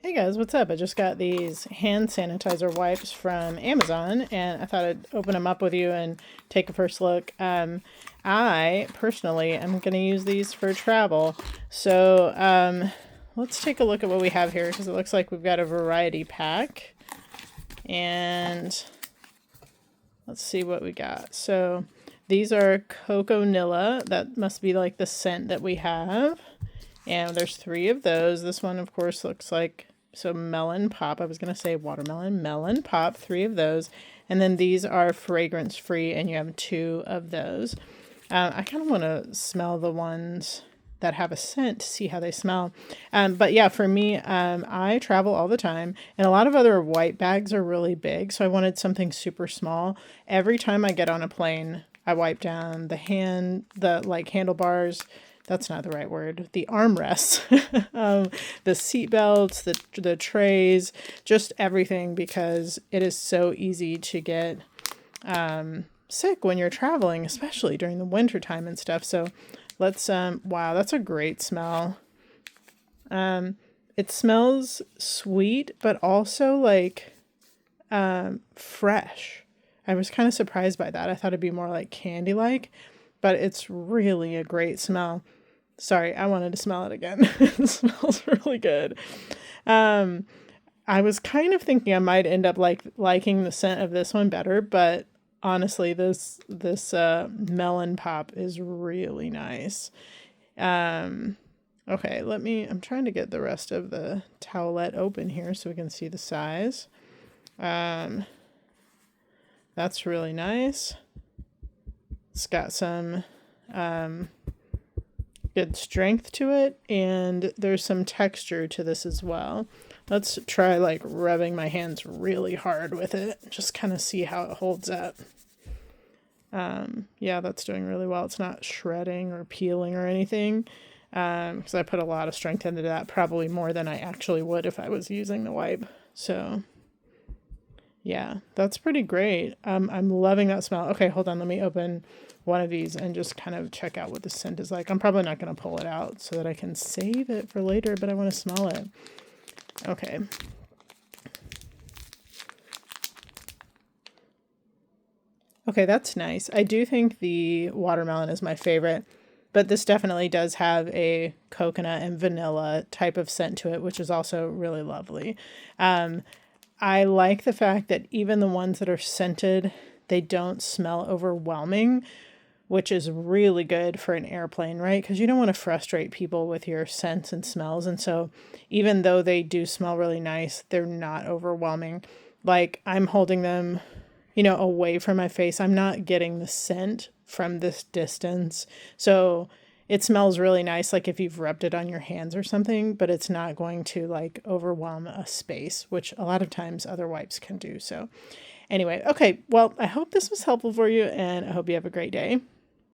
Hey guys, what's up? I just got these hand sanitizer wipes from Amazon and I thought I'd open them up with you and take a first look. I personally am going to use these for travel. So let's take a look at what we have here because it looks like we've got a variety pack. And let's see what we got. So these are Coconilla. That must be like the scent that we have. And there's 3 of those. This one, of course, looks like, so melon pop. I was going to say watermelon. Melon pop, 3 of those. And then these are fragrance free, and you have 2 of those. I kind of want to smell the ones that have a scent to see how they smell. But yeah, for me, I travel all the time, and a lot of other white bags are really big. So I wanted something super small. Every time I get on a plane, I wipe down the like handlebars. That's not the right word. The armrests, the seat belts, the trays, just everything, because it is so easy to get sick when you're traveling, especially during the winter time and stuff. So let's, wow, that's a great smell. It smells sweet, but also like fresh. I was kind of surprised by that. I thought it'd be more like candy-like, but it's really a great smell. Sorry, I wanted to smell it again. It smells really good. I was kind of thinking I might end up liking the scent of this one better, but honestly, this melon pop is really nice. Okay, I'm trying to get the rest of the towelette open here so we can see the size. That's really nice. It's got some good strength to it, and there's some texture to this as well. Let's try like rubbing my hands really hard with it, just kind of see how it holds up. Yeah, that's doing really well. It's not shredding or peeling or anything, because I put a lot of strength into that, probably more than I actually would if I was using the wipe. So yeah, that's pretty great. I'm loving that smell. Okay, hold on. Let me open one of these and just kind of check out what the scent is like. I'm probably not going to pull it out so that I can save it for later, but I want to smell it. Okay. Okay, that's nice. I do think the watermelon is my favorite, but this definitely does have a coconut and vanilla type of scent to it, which is also really lovely. I like the fact that even the ones that are scented, they don't smell overwhelming, which is really good for an airplane, right? Because you don't want to frustrate people with your scents and smells. And so even though they do smell really nice, they're not overwhelming. Like I'm holding them, away from my face. I'm not getting the scent from this distance. So it smells really nice, like if you've rubbed it on your hands or something, but it's not going to like overwhelm a space, which a lot of times other wipes can do. So anyway, okay, well, I hope this was helpful for you, and I hope you have a great day.